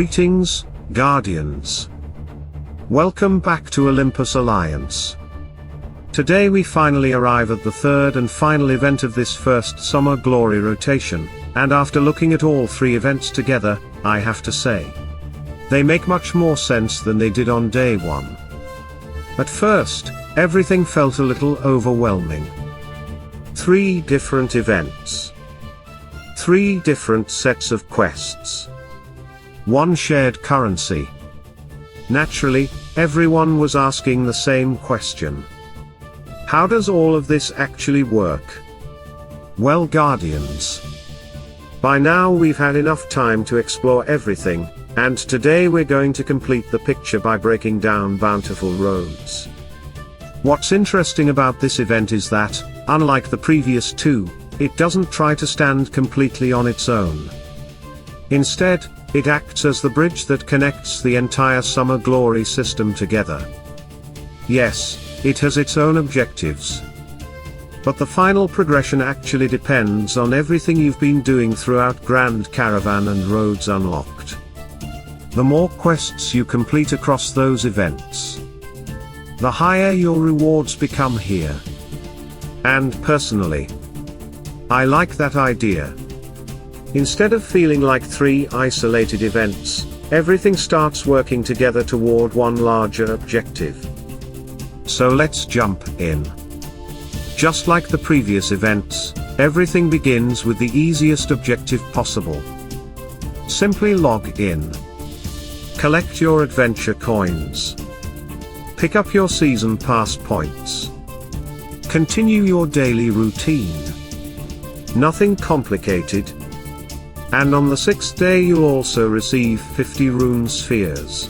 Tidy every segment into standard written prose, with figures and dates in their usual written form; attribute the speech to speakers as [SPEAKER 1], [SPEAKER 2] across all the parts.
[SPEAKER 1] Greetings, Guardians. Welcome back to Olympus Alliance. Today we finally arrive at the third and final event of this first Summer Glory rotation, and after looking at all three events together, I have to say, they make much more sense than they did on day one. At first, everything felt a little overwhelming. 3 different events. 3 different sets of quests. 1 shared currency. Naturally, everyone was asking the same question. How does all of this actually work? Well, Guardians, by now we've had enough time to explore everything, and today we're going to complete the picture by breaking down Bountiful Roads. What's interesting about this event is that, unlike the previous 2, it doesn't try to stand completely on its own. Instead, it acts as the bridge that connects the entire Summer Glory system together. Yes, it has its own objectives. But the final progression actually depends on everything you've been doing throughout Grand Caravan and Roads Unlocked. The more quests you complete across those events, the higher your rewards become here. And personally, I like that idea. Instead of feeling like 3 isolated events, everything starts working together toward one larger objective. So let's jump in. Just like the previous events, everything begins with the easiest objective possible. Simply log in. Collect your adventure coins. Pick up your season pass points. Continue your daily routine. Nothing complicated. And on the 6th day you'll also receive 50 rune spheres.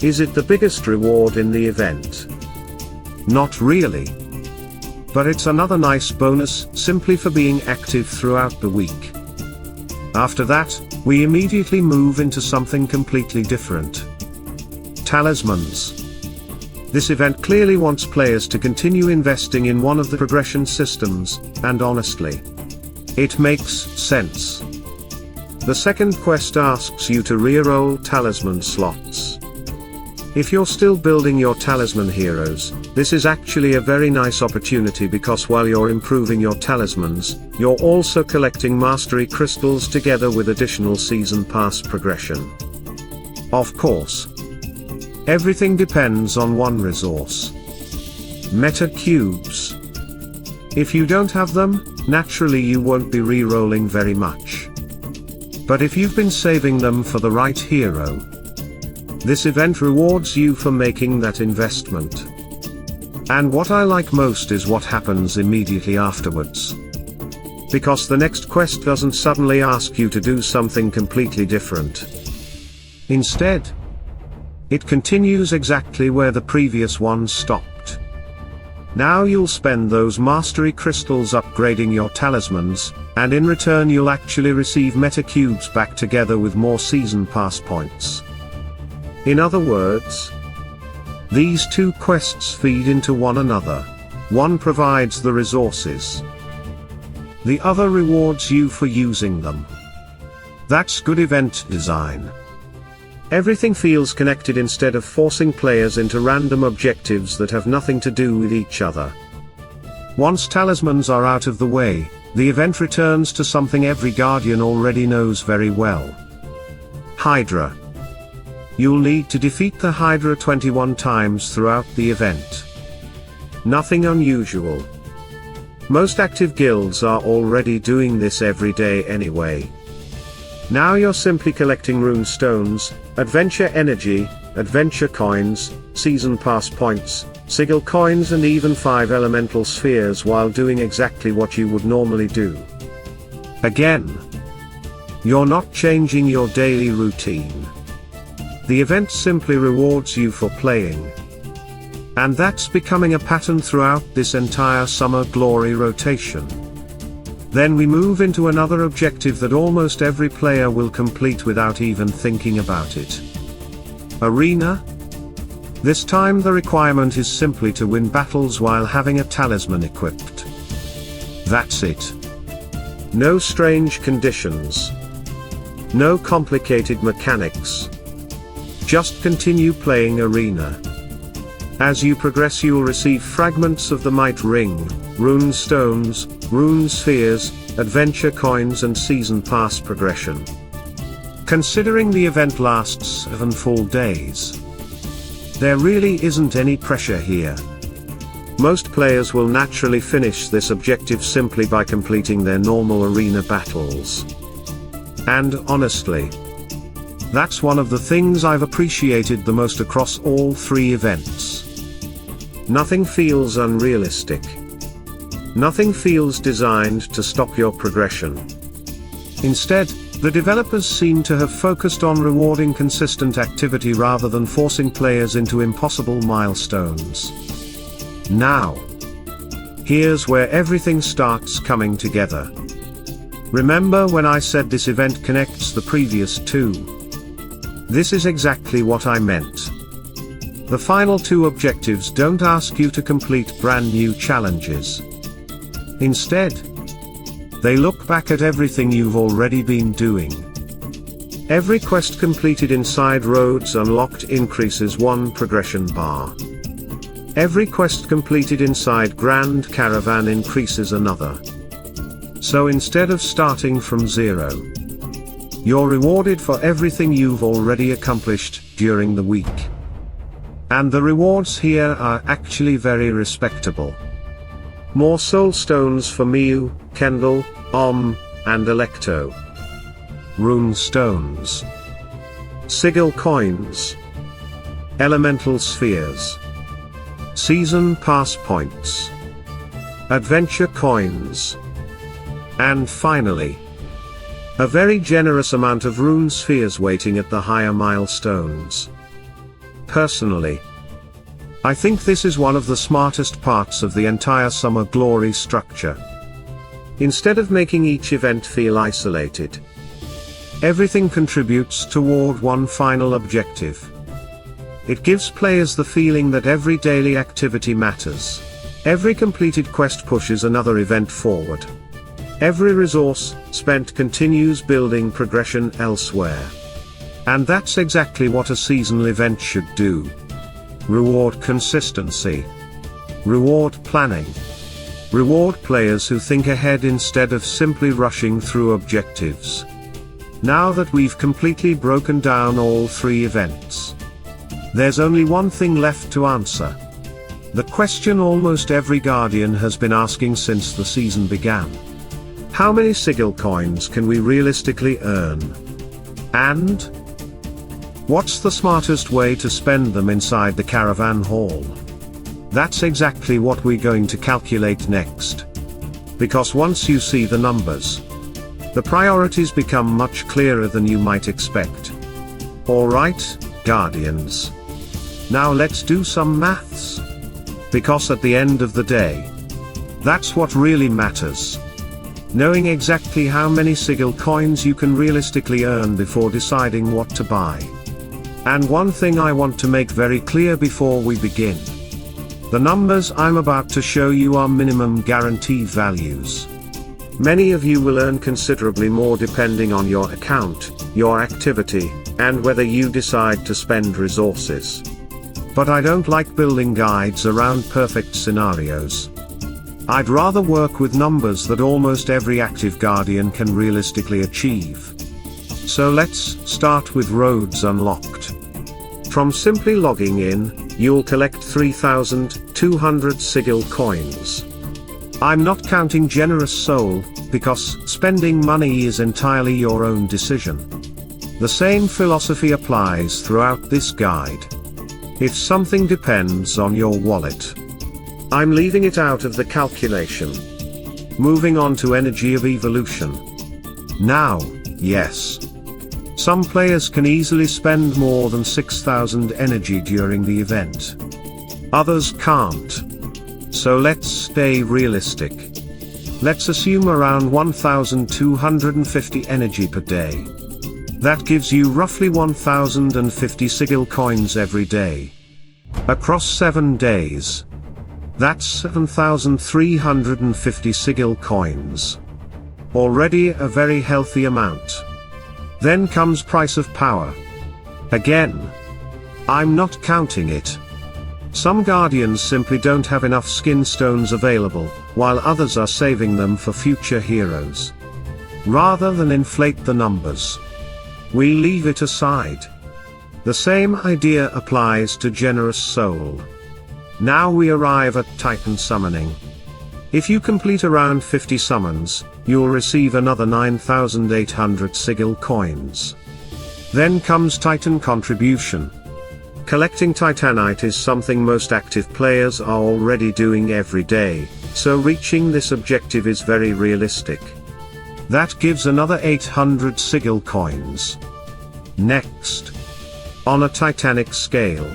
[SPEAKER 1] Is it the biggest reward in the event? Not really. But it's another nice bonus, simply for being active throughout the week. After that, we immediately move into something completely different. Talismans. This event clearly wants players to continue investing in one of the progression systems, and honestly, it makes sense. The second quest asks you to reroll talisman slots. If you're still building your talisman heroes, this is actually a very nice opportunity because while you're improving your talismans, you're also collecting mastery crystals together with additional season pass progression. Of course, everything depends on one resource: meta cubes. If you don't have them, naturally you won't be re-rolling very much. But if you've been saving them for the right hero, this event rewards you for making that investment. And what I like most is what happens immediately afterwards. Because the next quest doesn't suddenly ask you to do something completely different. Instead, it continues exactly where the previous one stopped. Now you'll spend those mastery crystals upgrading your talismans, and in return you'll actually receive meta cubes back together with more season pass points. In other words, these 2 quests feed into one another. One provides the resources. The other rewards you for using them. That's good event design. Everything feels connected instead of forcing players into random objectives that have nothing to do with each other. Once talismans are out of the way, the event returns to something every Guardian already knows very well. Hydra. You'll need to defeat the Hydra 21 times throughout the event. Nothing unusual. Most active guilds are already doing this every day anyway. Now you're simply collecting rune stones, adventure energy, adventure coins, season pass points, Sigil Coins and even 5 elemental spheres while doing exactly what you would normally do. Again, you're not changing your daily routine. The event simply rewards you for playing. And that's becoming a pattern throughout this entire Summer Glory rotation. Then we move into another objective that almost every player will complete without even thinking about it. Arena. This time the requirement is simply to win battles while having a talisman equipped. That's it. No strange conditions. No complicated mechanics. Just continue playing Arena. As you progress you'll receive fragments of the Might Ring, Rune Stones, Rune Spheres, Adventure Coins and Season Pass progression. Considering the event lasts 7 full days, there really isn't any pressure here. Most players will naturally finish this objective simply by completing their normal arena battles. And honestly, that's one of the things I've appreciated the most across all 3 events. Nothing feels unrealistic. Nothing feels designed to stop your progression. Instead, the developers seem to have focused on rewarding consistent activity rather than forcing players into impossible milestones. Now, here's where everything starts coming together. Remember when I said this event connects the previous 2? This is exactly what I meant. The final 2 objectives don't ask you to complete brand new challenges. Instead, they look back at everything you've already been doing. Every quest completed inside Roads Unlocked increases 1 progression bar. Every quest completed inside Grand Caravan increases another. So instead of starting from 0, you're rewarded for everything you've already accomplished during the week. And the rewards here are actually very respectable. More soul stones for Miu, Kendall, and Electo. Rune stones. Sigil coins. Elemental spheres. Season pass points. Adventure coins. And finally, a very generous amount of rune spheres waiting at the higher milestones. Personally, I think this is one of the smartest parts of the entire Summer Glory structure. Instead of making each event feel isolated, everything contributes toward one final objective. It gives players the feeling that every daily activity matters. Every completed quest pushes another event forward. Every resource spent continues building progression elsewhere. And that's exactly what a seasonal event should do. Reward consistency. Reward planning. Reward players who think ahead instead of simply rushing through objectives. Now that we've completely broken down all 3 events, there's only one thing left to answer. The question almost every Guardian has been asking since the season began. How many Sigil coins can we realistically earn? And what's the smartest way to spend them inside the Caravan Hall? That's exactly what we're going to calculate next. Because once you see the numbers, the priorities become much clearer than you might expect. Alright, Guardians. Now let's do some maths. Because at the end of the day, that's what really matters. Knowing exactly how many Sigil coins you can realistically earn before deciding what to buy. And one thing I want to make very clear before we begin. The numbers I'm about to show you are minimum guarantee values. Many of you will earn considerably more depending on your account, your activity, and whether you decide to spend resources. But I don't like building guides around perfect scenarios. I'd rather work with numbers that almost every active Guardian can realistically achieve. So let's start with Roads Unlocked. From simply logging in, you'll collect 3,200 Sigil coins. I'm not counting Generous Soul, because spending money is entirely your own decision. The same philosophy applies throughout this guide. If something depends on your wallet, I'm leaving it out of the calculation. Moving on to Energy of Evolution. Now, yes, some players can easily spend more than 6,000 energy during the event. Others can't. So let's stay realistic. Let's assume around 1,250 energy per day. That gives you roughly 1,050 Sigil coins every day. Across 7 days, that's 7,350 Sigil coins. Already a very healthy amount. Then comes price of power. Again, I'm not counting it. Some guardians simply don't have enough skin stones available, while others are saving them for future heroes. Rather than inflate the numbers, we leave it aside. The same idea applies to Generous Soul. Now we arrive at Titan Summoning. If you complete around 50 summons, you'll receive another 9,800 Sigil Coins. Then comes Titan Contribution. Collecting Titanite is something most active players are already doing every day, so reaching this objective is very realistic. That gives another 800 Sigil Coins. Next, on a Titanic scale.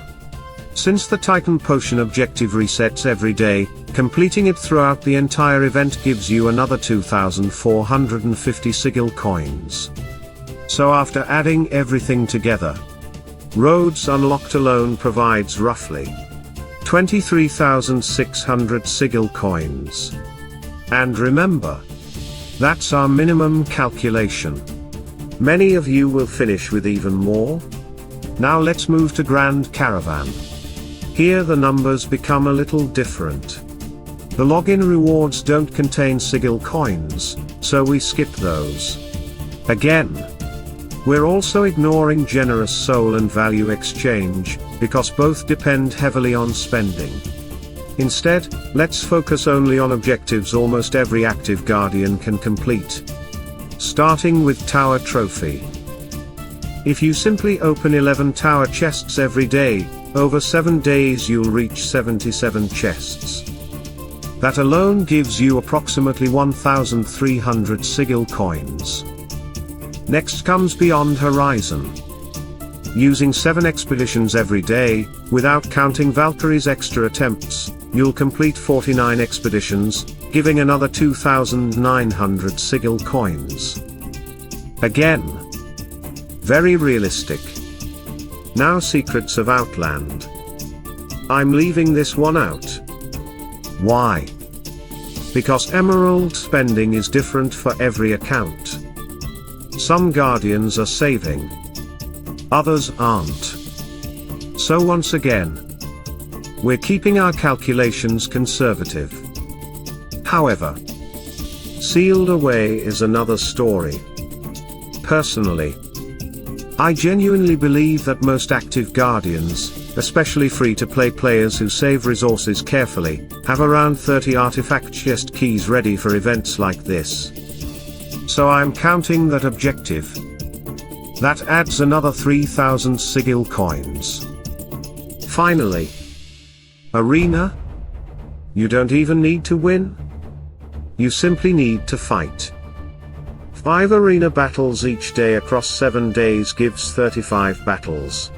[SPEAKER 1] Since the Titan Potion objective resets every day, completing it throughout the entire event gives you another 2,450 Sigil Coins. So after adding everything together, Roads Unlocked alone provides roughly 23,600 Sigil Coins. And remember, that's our minimum calculation. Many of you will finish with even more. Now let's move to Grand Caravan. Here the numbers become a little different. The login rewards don't contain Sigil Coins, so we skip those. Again, we're also ignoring Generous Soul and Value Exchange, because both depend heavily on spending. Instead, let's focus only on objectives almost every active Guardian can complete. Starting with Tower Trophy. If you simply open 11 tower chests every day, over 7 days you'll reach 77 chests. That alone gives you approximately 1,300 Sigil Coins. Next comes Beyond Horizon. Using 7 expeditions every day, without counting Valkyrie's extra attempts, you'll complete 49 expeditions, giving another 2,900 Sigil Coins. Again, very realistic. Now Secrets of Outland. I'm leaving this one out. Why? Because emerald spending is different for every account. Some Guardians are saving, others aren't. So once again, we're keeping our calculations conservative. However, Sealed Away is another story. Personally, I genuinely believe that most active Guardians, especially free-to-play players who save resources carefully, have around 30 artifact chest keys ready for events like this. So I'm counting that objective. That adds another 3,000 Sigil Coins. Finally, Arena? You don't even need to win. You simply need to fight. 5 arena battles each day across 7 days gives 35 battles.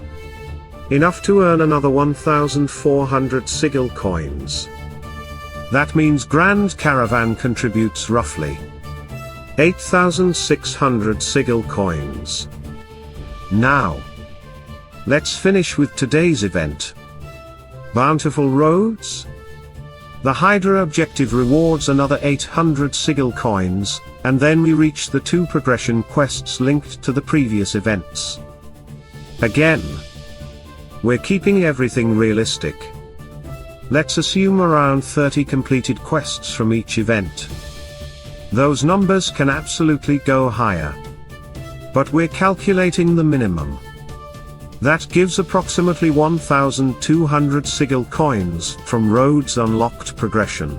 [SPEAKER 1] Enough to earn another 1,400 Sigil Coins. That means Grand Caravan contributes roughly 8,600 Sigil Coins. Now, let's finish with today's event. Bountiful Roads? The Hydra objective rewards another 800 Sigil Coins, and then we reach the 2 progression quests linked to the previous events. Again, we're keeping everything realistic. Let's assume around 30 completed quests from each event. Those numbers can absolutely go higher. But we're calculating the minimum. That gives approximately 1,200 Sigil Coins from Roads Unlocked Progression.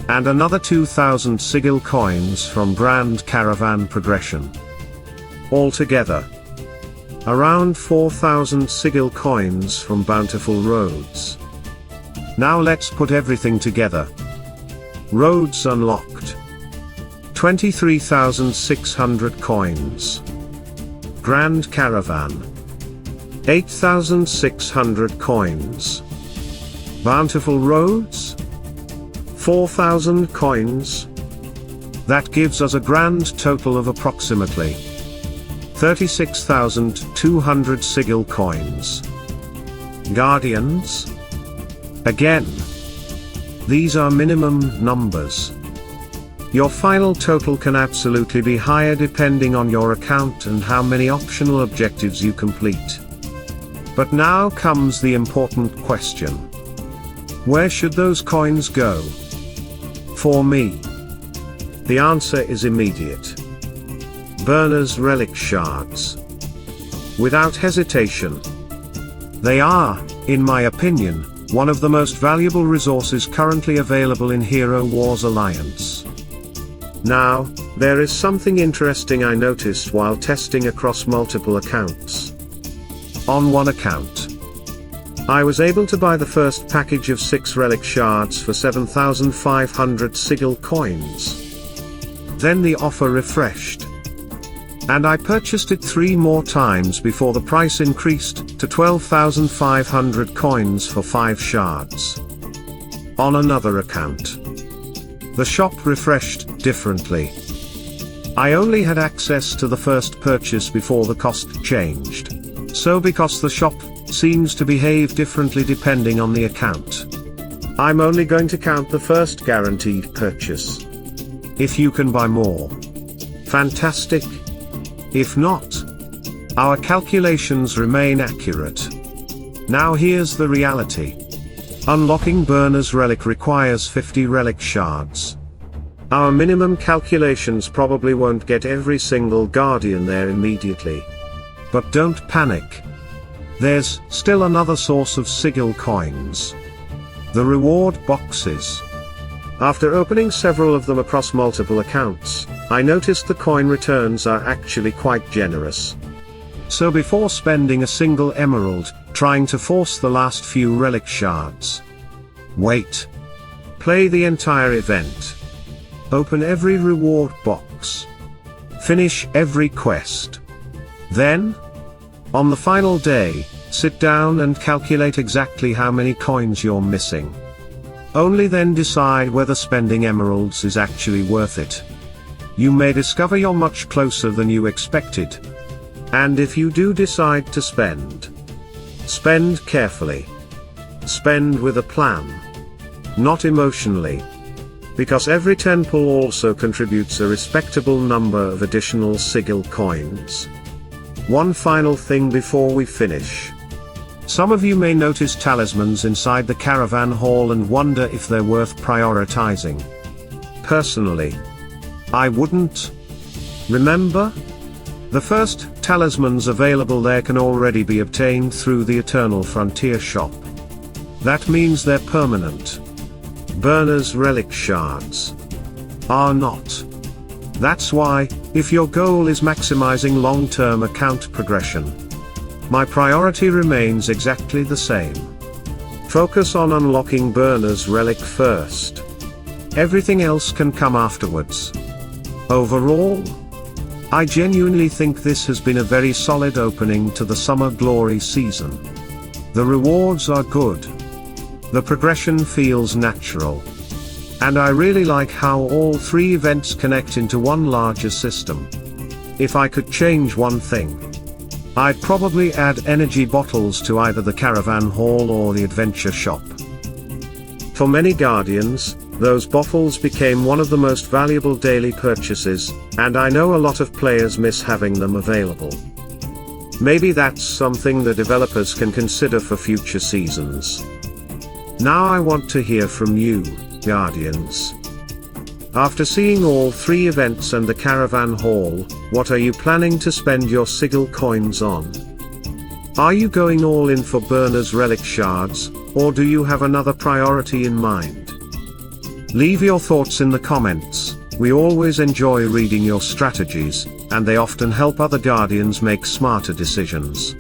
[SPEAKER 1] And another 2,000 Sigil Coins from Grand Caravan Progression. Altogether, around 4,000 Sigil Coins from Bountiful Roads. Now let's put everything together. Roads Unlocked. 23,600 coins. Grand Caravan. 8,600 coins. Bountiful Roads? 4,000 coins. That gives us a grand total of approximately 36,200 Sigil Coins. Guardians? Again, these are minimum numbers. Your final total can absolutely be higher depending on your account and how many optional objectives you complete. But now comes the important question. Where should those coins go? For me, the answer is immediate. Byrna's Relic Shards. Without hesitation. They are, in my opinion, one of the most valuable resources currently available in Hero Wars Alliance. Now, there is something interesting I noticed while testing across multiple accounts. On one account, I was able to buy the first package of 6 relic shards for 7,500 Sigil Coins. Then the offer refreshed, and I purchased it 3 more times before the price increased to 12,500 coins for 5 shards. On another account, the shop refreshed differently. I only had access to the first purchase before the cost changed. So because the shop seems to behave differently depending on the account, I'm only going to count the first guaranteed purchase. If you can buy more, fantastic. If not, our calculations remain accurate. Now here's the reality. Unlocking Byrna's Relic requires 50 relic shards. Our minimum calculations probably won't get every single Guardian there immediately. But don't panic. There's still another source of Sigil Coins. The reward boxes. After opening several of them across multiple accounts, I noticed the coin returns are actually quite generous. So before spending a single emerald, trying to force the last few relic shards, wait. Play the entire event. Open every reward box. Finish every quest. Then, on the final day, sit down and calculate exactly how many coins you're missing. Only then decide whether spending emeralds is actually worth it. You may discover you're much closer than you expected. And if you do decide to spend carefully. Spend with a plan. Not emotionally. Because every temple also contributes a respectable number of additional Sigil Coins. One final thing before we finish. Some of you may notice talismans inside the Caravan Hall and wonder if they're worth prioritizing. Personally, I wouldn't. Remember? The first talismans available there can already be obtained through the Eternal Frontier shop. That means they're permanent. Byrna's Relic Shards are not. That's why, if your goal is maximizing long-term account progression, my priority remains exactly the same. Focus on unlocking Byrna's Relic first. Everything else can come afterwards. Overall, I genuinely think this has been a very solid opening to the Summer Glory season. The rewards are good. The progression feels natural. And I really like how all 3 events connect into one larger system. If I could change one thing, I'd probably add energy bottles to either the Caravan Hall or the Adventure Shop. For many Guardians, those bottles became one of the most valuable daily purchases, and I know a lot of players miss having them available. Maybe that's something the developers can consider for future seasons. Now I want to hear from you, Guardians. After seeing all 3 events and the Caravan Hall, what are you planning to spend your Sigil Coins on? Are you going all in for Byrna's Relic Shards, or do you have another priority in mind? Leave your thoughts in the comments. We always enjoy reading your strategies, and they often help other Guardians make smarter decisions.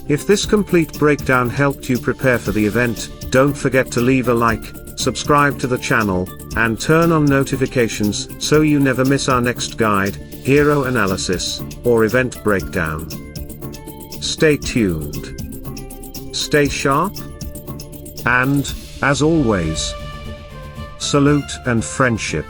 [SPEAKER 1] If this complete breakdown helped you prepare for the event, don't forget to leave a like, subscribe to the channel, and turn on notifications so you never miss our next guide, hero analysis, or event breakdown. Stay tuned. Stay sharp. And, as always, salute and friendship.